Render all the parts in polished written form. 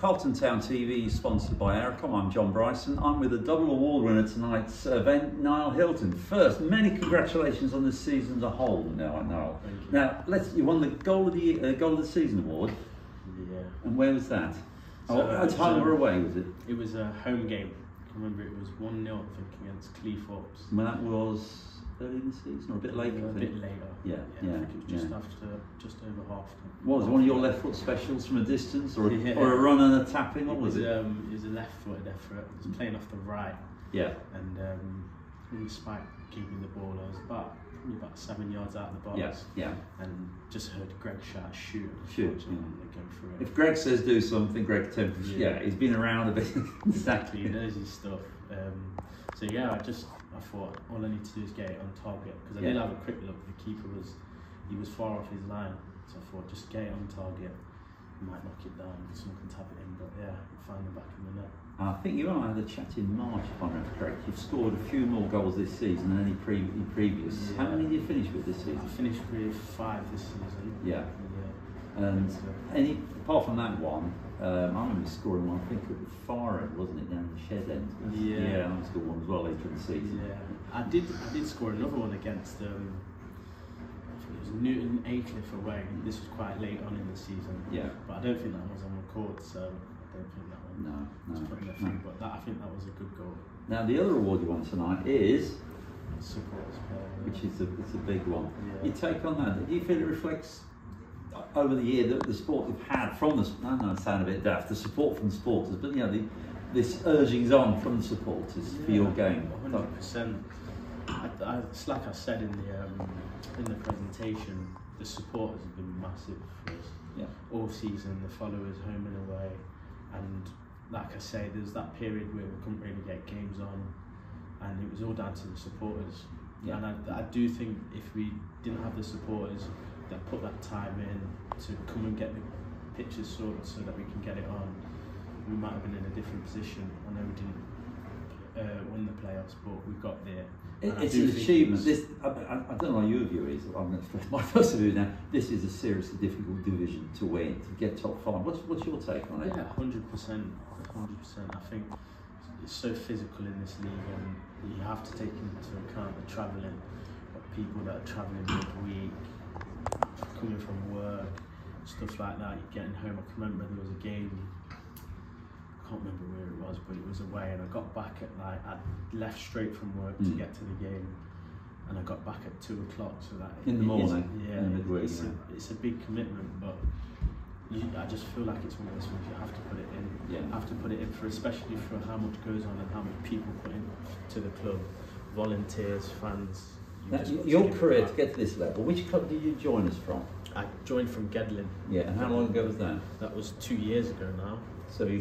Carlton Town TV, sponsored by Aircom. I'm John Bryson. I'm with a double award winner tonight's event, Niall Hylton. First, many congratulations on this season as a whole, Niall. Thank you. Now, you won the Goal of the Season award. Yeah. And where was that? So, at home or away, was it? It was a home game. I can remember it was 1-0, I think, against Cleethorpes. When that was early in the season, or a bit later? A bit later. Yeah. I think it was just over half time. What was it, one of your left foot specials from a distance, or Yeah. or a run and a tapping? What was it? It was a left-footed effort. It was playing off the right. Yeah. And Spike gave me the ball. I was probably about 7 yards out of the box. Yeah. And just heard Greg shout, shoot. Shoot. They go through it. If Greg says do something, Greg tends to, he's been around a bit. Exactly, he knows his stuff. So yeah, I thought all I need to do is get it on target, because I did have a quick look. The keeper was far off his line, so I thought just get it on target. You might knock it down, someone can tap it in, but yeah, find the back of the net. I think you and I had a chat in March, if I remember correct. You've scored a few more goals this season than any previous. Yeah. How many did you finish with this season? I finished with 5 this season. Yeah. And apart from that one, I remember scoring one, I think at the far end, wasn't it, down the shed end? Yeah, I scored one as well later in the season. Yeah, I did score another one against, I think it was Newton Aycliffe away. This was quite late on in the season. Yeah. But I don't think that was on record, so I don't think that one was putting a thing, but I think that was a good goal. Now the other award you won tonight is Supporters player, which is it's a big one. Yeah. Your take on that? Do you feel it reflects over the year that the support we've had from the, I know it sounds a bit daft, the support from the supporters, but this urgings on from the supporters for your game? 100%. It's like I said in the presentation, the support has been massive for us. Yeah. All season, the followers home and away, and like I say, there's that period where we couldn't really get games on, and it was all down to the supporters. Yeah. And I do think if we didn't have the supporters that put that time in to come and get the pitches sorted so that we can get it on, we might have been in a different position. I know we didn't win the playoffs, but we got there. It's an achievement. I don't know what your view is. I'm going to express my first view now. This is a seriously difficult division to win, to get top 5. What's your take on it? Yeah, 100%. 100%. I think it's so physical in this league, and you have to take into account the travelling, people that are travelling midweek, coming from work, stuff like that. You're getting home. I can remember there was a game, I can't remember where it was, but it was away, and I got back at night. I left straight from work to get to the game, and I got back at 2 o'clock. So that in the morning, midweek, it's a big commitment, but I just feel like it's one of those things you have to put it in. Yeah. Have to put it in for, especially for how much goes on and how many people put in to the club, volunteers, fans. Your career to get to this level, which club did you join us from? I joined from Gedlin. Yeah, and how long ago was that? That was 2 years ago now. So you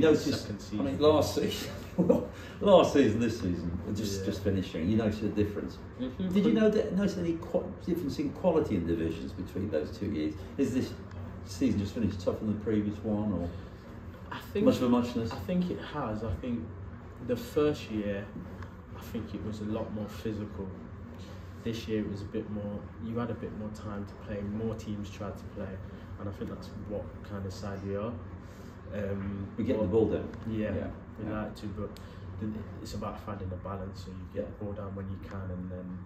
noticed. Second season. I mean, last season, this season, just finishing. You noticed a difference. Did you notice any difference in quality in divisions between those 2 years? Is this season just finished tougher than the previous one, or I think much of a muchness? I think it has. I think the first year, I think it was a lot more physical. This year it was a bit more, you had a bit more time to play, more teams tried to play, and I think that's what kind of side we are. We get the ball down. Yeah. We like to, but it's about finding a balance, so you get the ball down when you can, and then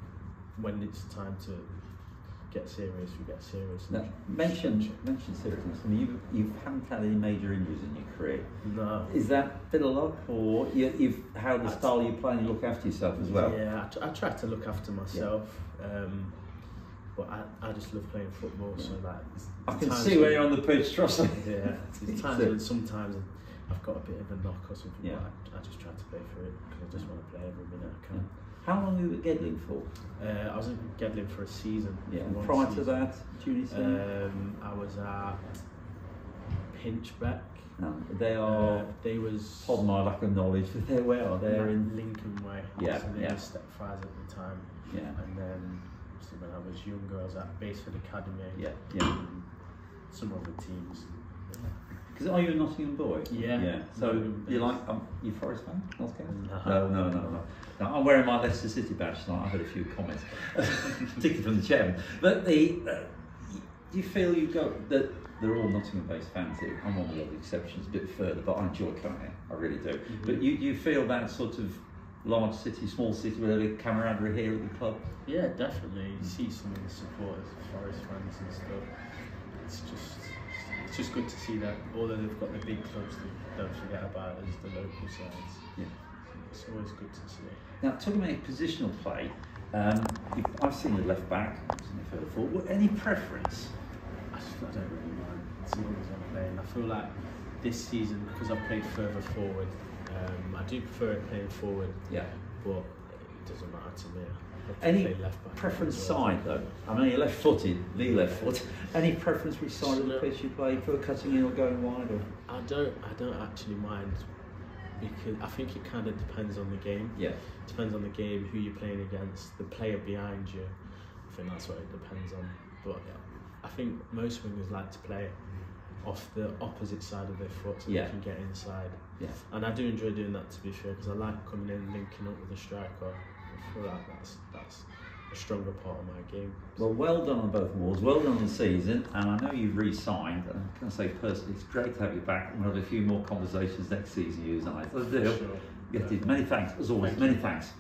when it's time to get serious, we get serious. Now, mention seriousness. I mean, you haven't had any major injuries in your career. No. Is that bit of luck, or you've how the style you play and you look after yourself as well? Yeah, I try to look after myself, but I just love playing football. So like, I can see where you're on the pitch, trust me. Yeah, there's times when sometimes I've got a bit of a knock or something. Yeah. But I just try to play for it because I just want to play every minute I can. How long were you at Gedling for? I was in Gedling for a season. Yeah. And prior to that, junior senior? I was at Pinchbeck. No, they are. They was. Pardon my lack of knowledge. Where are they? They're in Lincoln Way. Yeah. So they were step 5s at the time. Yeah. And then when I was younger, I was at Baseford Academy. Yeah. And some other teams. Because are you a Nottingham boy? Yeah. Yeah. So you like you Forest fan? No. I'm wearing my Leicester City badge tonight. I've had a few comments, particularly from the chairman. But do you feel you got that they're all Nottingham-based fans here. I'm one of the odd exceptions, a bit further, but I enjoy coming here. I really do. But you feel that sort of large city, small city, where the camaraderie here at the club? Yeah, definitely. You see some of the supporters, Forest fans and stuff. It's just good to see that, although they've got the big clubs, they don't forget about us, the local sides. Yeah. It's always good to see. Now, talking about positional play, I've seen the left back, I've seen the further forward. Any preference? I don't really mind, as long as I'm playing. I feel like this season, because I've played further forward, I do prefer it playing forward. Yeah. But it doesn't matter to me. Any preference side though? I know you're left-footed, the left foot. Any preference which side of the pitch you play for, cutting in or going wide? Or? I don't actually mind, because I think it kind of depends on the game. Yeah. It depends on the game, who you're playing against, the player behind you. I think that's what it depends on. But I think most wingers like to play off the opposite side of their foot so they can get inside. Yeah. And I do enjoy doing that, to be fair, because I like coming in, linking up with the striker. I feel like that's a stronger part of my game. Well, well done on both awards, well done on the season, and I know you've re-signed, and I can say personally, it's great to have you back, and we'll have a few more conversations next season, you and I. So, Sure. Many thanks, as always, many thanks.